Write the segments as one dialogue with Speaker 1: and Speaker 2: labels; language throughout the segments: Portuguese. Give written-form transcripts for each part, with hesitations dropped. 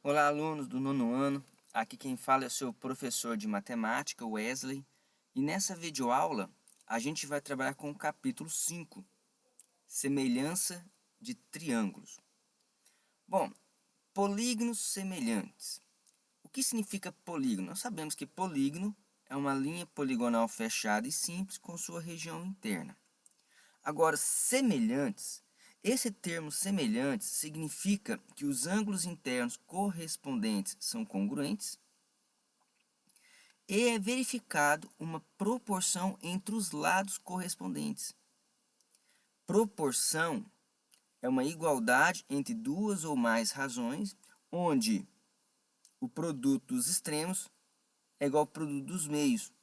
Speaker 1: Olá, alunos do nono ano. Aqui quem fala é o seu professor de matemática, Wesley. E nessa videoaula, a gente vai trabalhar com o capítulo 5, semelhança de triângulos. Bom, polígonos semelhantes. O que significa polígono? Nós sabemos que polígono é uma linha poligonal fechada e simples com sua região interna. Agora, semelhantes. Esse termo semelhantes significa que os ângulos internos correspondentes são congruentes e é verificado uma proporção entre os lados correspondentes. Proporção é uma igualdade entre duas ou mais razões, onde o produto dos extremos é igual ao produto dos meios.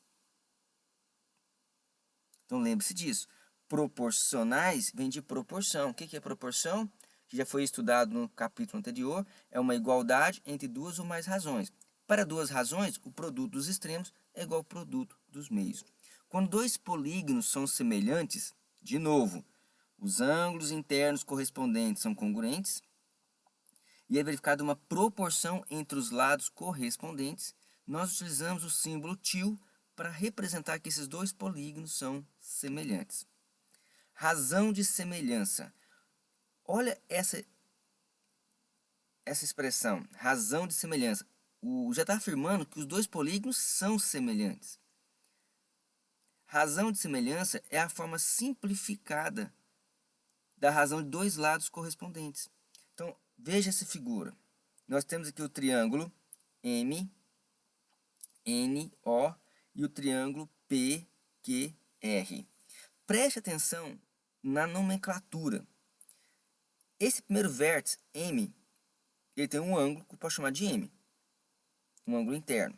Speaker 1: Então lembre-se disso. Proporcionais vem de proporção. O que é proporção? Que já foi estudado no capítulo anterior, é uma igualdade entre duas ou mais razões. Para duas razões, o produto dos extremos é igual ao produto dos meios. Quando dois polígonos são semelhantes, de novo, os ângulos internos correspondentes são congruentes e é verificada uma proporção entre os lados correspondentes, nós utilizamos o símbolo til para representar que esses dois polígonos são semelhantes. Razão de semelhança. Olha essa expressão, razão de semelhança. Já está afirmando que os dois polígonos são semelhantes. Razão de semelhança é a forma simplificada da razão de dois lados correspondentes. Então, veja essa figura. Nós temos aqui o triângulo MNO e o triângulo PQR. Preste atenção na nomenclatura. Esse primeiro vértice, M, ele tem um ângulo que eu posso chamar de M, um ângulo interno.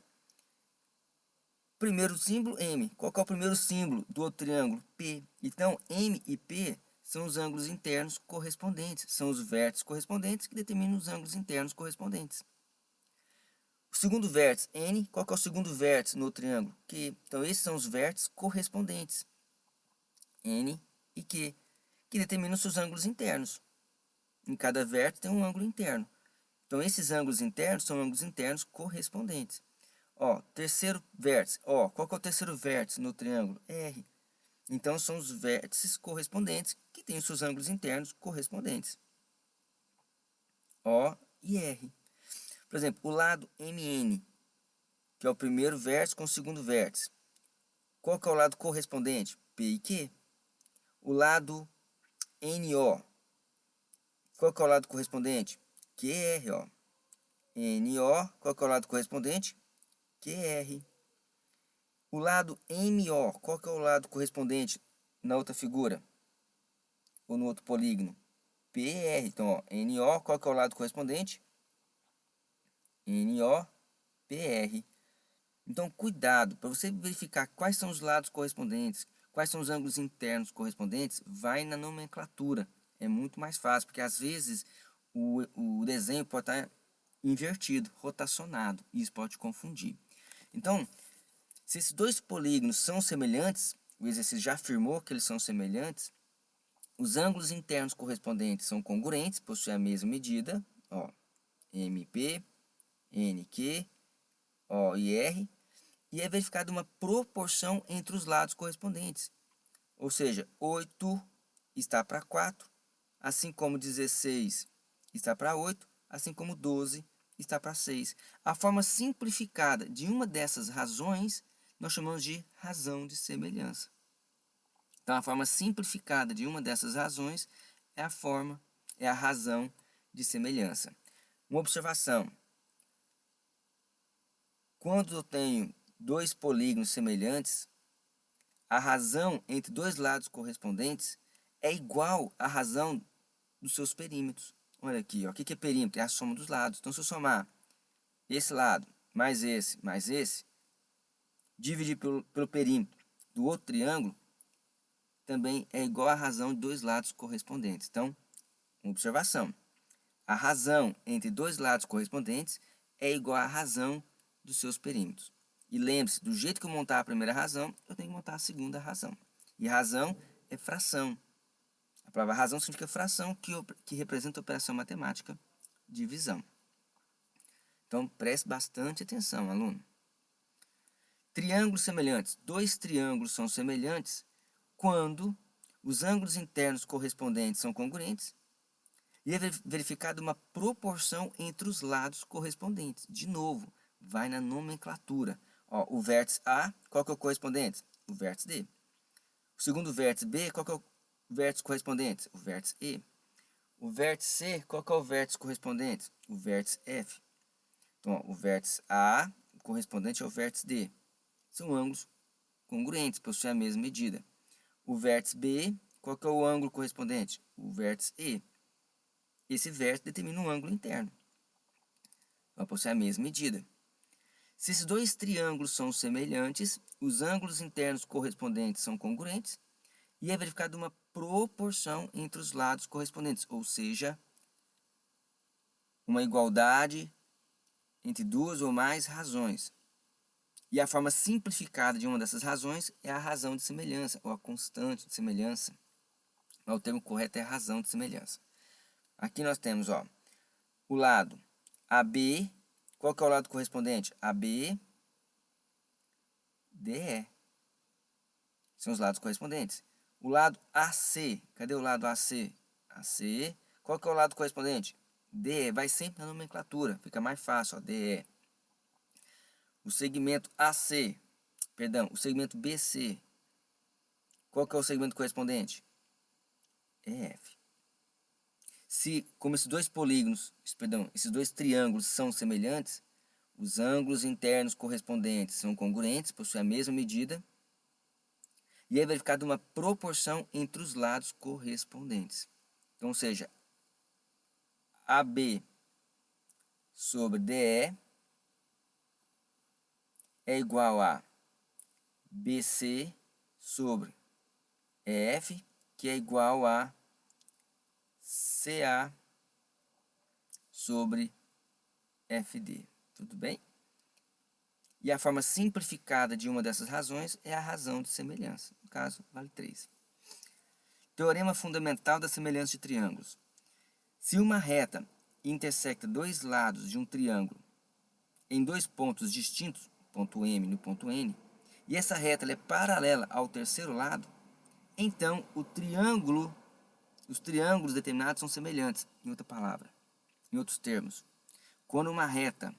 Speaker 1: Primeiro símbolo, M. Qual que é o primeiro símbolo do outro triângulo? P. Então, M e P são os ângulos internos correspondentes, são os vértices correspondentes que determinam os ângulos internos correspondentes. O segundo vértice, N, qual que é o segundo vértice no triângulo? Q. Então, esses são os vértices correspondentes, N e Q, que determinam seus ângulos internos. Em cada vértice tem um ângulo interno. Então, esses ângulos internos são ângulos internos correspondentes. Ó, terceiro vértice, ó, qual que é o terceiro vértice no triângulo? R. Então, são os vértices correspondentes que têm os seus ângulos internos correspondentes. O e R. Por exemplo, o lado MN, que é o primeiro vértice com o segundo vértice. Qual que é o lado correspondente? P e Q. O lado NO, qual que é o lado correspondente? QR, ó. NO, qual que é o lado correspondente? QR. O lado MO, qual que é o lado correspondente na outra figura? Ou no outro polígono? PR. Então, ó, NO, qual que é o lado correspondente? NO, PR. Então, cuidado, para você verificar quais são os lados correspondentes, quais são os ângulos internos correspondentes, vai na nomenclatura. É muito mais fácil, porque às vezes o desenho pode estar invertido, rotacionado, e isso pode te confundir. Então, se esses dois polígonos são semelhantes, o exercício já afirmou que eles são semelhantes, os ângulos internos correspondentes são congruentes, possuem a mesma medida, ó, MP, NQ, O e R, e é verificada uma proporção entre os lados correspondentes. Ou seja, 8 está para 4, assim como 16 está para 8, assim como 12 está para 6. A forma simplificada de uma dessas razões nós chamamos de razão de semelhança. Então, a forma simplificada de uma dessas razões é a razão de semelhança. Uma observação. Quando eu tenho dois polígonos semelhantes, a razão entre dois lados correspondentes é igual à razão dos seus perímetros. Olha aqui, ó, o que é perímetro? É a soma dos lados. Então, se eu somar esse lado mais esse, dividir pelo perímetro do outro triângulo, também é igual à razão de dois lados correspondentes. Então, uma observação. A razão entre dois lados correspondentes é igual à razão dos seus perímetros. E lembre-se, do jeito que eu montar a primeira razão, eu tenho que montar a segunda razão. E razão é fração. A palavra razão significa fração, que representa a operação matemática divisão. Então, preste bastante atenção, aluno. Triângulos semelhantes. Dois triângulos são semelhantes quando os ângulos internos correspondentes são congruentes e é verificada uma proporção entre os lados correspondentes. De novo, vai na nomenclatura. Ó, o vértice A, qual que é o correspondente? O vértice D. O segundo vértice B, qual que é o vértice correspondente? O vértice E. O vértice C, qual que é o vértice correspondente? O vértice F. Então, ó, o vértice A correspondente ao vértice D. São ângulos congruentes, possuem a mesma medida. O vértice B, qual que é o ângulo correspondente? O vértice E. Esse vértice determina um ângulo interno. Vai possuir a mesma medida. Se esses dois triângulos são semelhantes, os ângulos internos correspondentes são congruentes e é verificada uma proporção entre os lados correspondentes, ou seja, uma igualdade entre duas ou mais razões. E a forma simplificada de uma dessas razões é a razão de semelhança, ou a constante de semelhança. Mas o termo correto é a razão de semelhança. Aqui nós temos, ó, o lado AB. Qual que é o lado correspondente? AB, DE. São os lados correspondentes. O lado AC. Cadê o lado AC? AC. Qual que é o lado correspondente? DE. Vai sempre na nomenclatura. Fica mais fácil, ó, DE. O segmento AC. Perdão, o segmento BC. Qual que é o segmento correspondente? EF. Como esses dois polígonos, esses dois triângulos são semelhantes, os ângulos internos correspondentes são congruentes, possuem a mesma medida, e é verificada uma proporção entre os lados correspondentes. Então, ou seja, AB sobre DE é igual a BC sobre EF, que é igual a CA sobre FD. Tudo bem? E a forma simplificada de uma dessas razões é a razão de semelhança. No caso, vale 3. Teorema fundamental da semelhança de triângulos. Se uma reta intersecta dois lados de um triângulo em dois pontos distintos, ponto M no ponto N, e essa reta é paralela ao terceiro lado, então os triângulos determinados são semelhantes, em outra palavra, em outros termos. Quando uma reta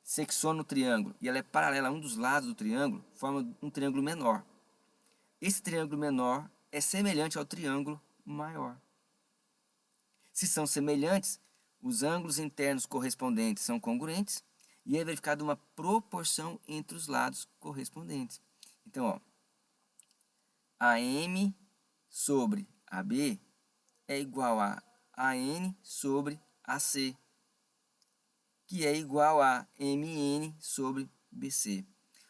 Speaker 1: secciona o triângulo e ela é paralela a um dos lados do triângulo, forma um triângulo menor. Esse triângulo menor é semelhante ao triângulo maior. Se são semelhantes, os ângulos internos correspondentes são congruentes e é verificada uma proporção entre os lados correspondentes. Então, ó, AM sobre AB é igual a AN sobre AC, que é igual a MN sobre BC.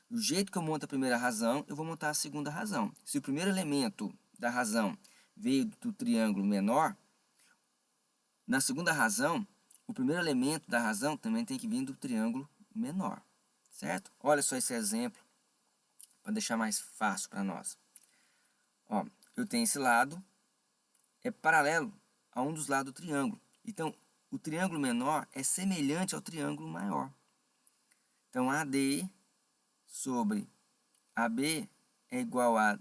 Speaker 1: Do jeito que eu monto a primeira razão, eu vou montar a segunda razão. Se o primeiro elemento da razão veio do triângulo menor, na segunda razão, o primeiro elemento da razão também tem que vir do triângulo menor, certo? Olha só esse exemplo, para deixar mais fácil para nós. Ó, eu tenho esse lado, é paralelo a um dos lados do triângulo. Então, o triângulo menor é semelhante ao triângulo maior. Então, AD sobre AB é igual a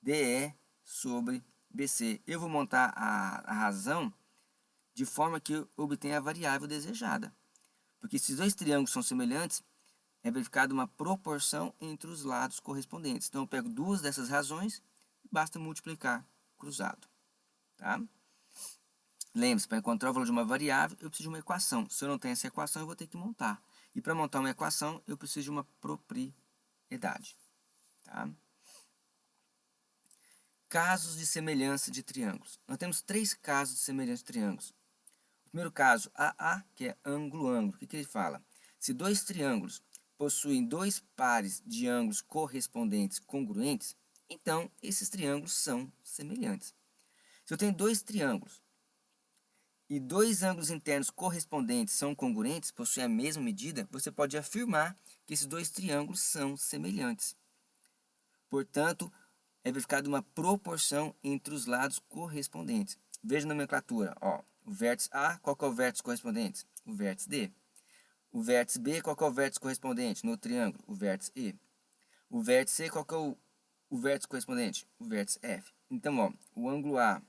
Speaker 1: DE sobre BC. Eu vou montar a razão de forma que eu obtenha a variável desejada. Porque se os dois triângulos são semelhantes, é verificada uma proporção entre os lados correspondentes. Então, eu pego duas dessas razões e basta multiplicar cruzado. Tá? Lembre-se, para encontrar o valor de uma variável, eu preciso de uma equação. Se eu não tenho essa equação, eu vou ter que montar. E para montar uma equação, eu preciso de uma propriedade. Tá? Casos de semelhança de triângulos. Nós temos 3 casos de semelhança de triângulos. O primeiro caso, AA, que é ângulo-ângulo. O que ele fala? Se dois triângulos possuem dois pares de ângulos correspondentes congruentes, então esses triângulos são semelhantes. Se eu tenho dois triângulos e dois ângulos internos correspondentes são congruentes, possuem a mesma medida, você pode afirmar que esses dois triângulos são semelhantes. Portanto, é verificada uma proporção entre os lados correspondentes. Veja a nomenclatura. Ó, O vértice A, qual que é o vértice correspondente? O vértice D. O vértice B, qual que é o vértice correspondente no triângulo? O vértice E. O vértice C, qual que é o vértice correspondente? O vértice F. Então, ó, o ângulo A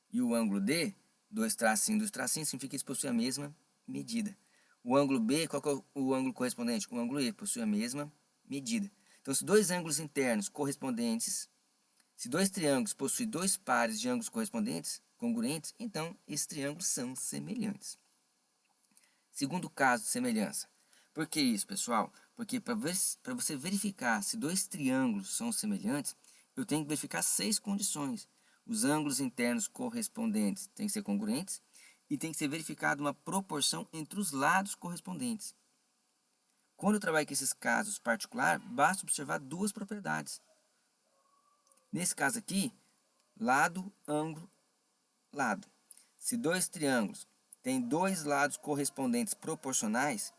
Speaker 1: e o ângulo D, dois tracinhos, significa que eles possuem a mesma medida. O ângulo B, qual que é o ângulo correspondente? O ângulo E possui a mesma medida. Então, se dois ângulos internos correspondentes, se dois triângulos possuem dois pares de ângulos correspondentes, congruentes, então esses triângulos são semelhantes. Segundo caso de semelhança. Por que isso, pessoal? Porque para você verificar se dois triângulos são semelhantes, eu tenho que verificar 6 condições. Os ângulos internos correspondentes têm que ser congruentes e tem que ser verificada uma proporção entre os lados correspondentes. Quando eu trabalho com esses casos particulares, basta observar duas propriedades. Nesse caso aqui, lado, ângulo, lado. Se dois triângulos têm dois lados correspondentes proporcionais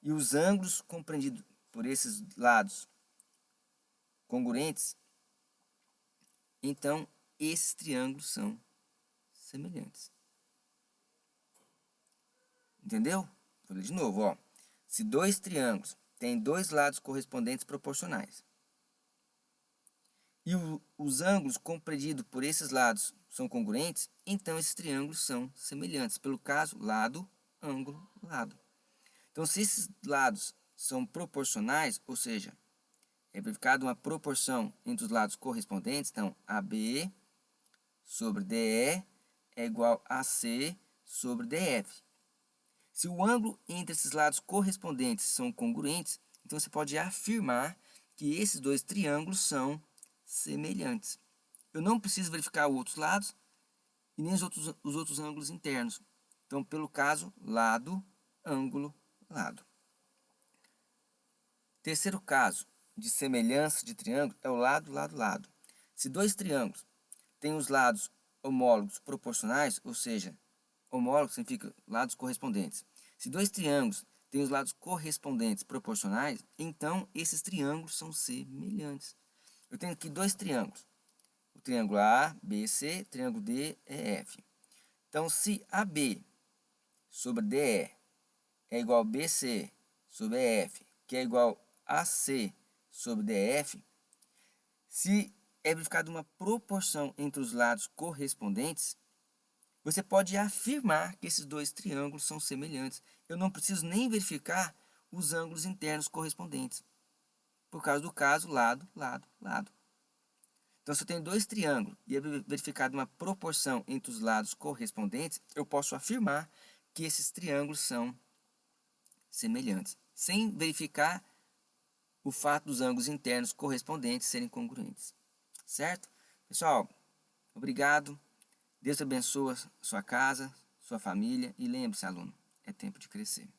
Speaker 1: e os ângulos compreendidos por esses lados congruentes, então esses triângulos são semelhantes. Entendeu? Vou ler de novo, ó. Se dois triângulos têm dois lados correspondentes proporcionais e os ângulos compreendidos por esses lados são congruentes, então esses triângulos são semelhantes. Pelo caso, lado, ângulo, lado. Então, se esses lados são proporcionais, ou seja, é verificada uma proporção entre os lados correspondentes, então AB sobre DE é igual a AC sobre DF. Se o ângulo entre esses lados correspondentes são congruentes, então você pode afirmar que esses dois triângulos são semelhantes. Eu não preciso verificar os outros lados e nem os outros ângulos internos. Então, pelo caso, lado, ângulo, lado. Terceiro caso de semelhança de triângulo é o lado, lado, lado. Se dois triângulos têm os lados homólogos proporcionais, ou seja, homólogos significa lados correspondentes. Se dois triângulos têm os lados correspondentes proporcionais, então esses triângulos são semelhantes. Eu tenho aqui dois triângulos. O triângulo A, B, C, triângulo D, E, F. Então, se AB sobre DE é igual a BC sobre EF, que é igual a AC sobre DF, se é verificada uma proporção entre os lados correspondentes, você pode afirmar que esses dois triângulos são semelhantes. Eu não preciso nem verificar os ângulos internos correspondentes, por causa do caso lado, lado, lado. Então, se eu tenho dois triângulos e é verificada uma proporção entre os lados correspondentes, eu posso afirmar que esses triângulos são semelhantes, sem verificar o fato dos ângulos internos correspondentes serem congruentes. Certo? Pessoal, obrigado. Deus abençoe sua casa, sua família. E lembre-se, aluno, é tempo de crescer.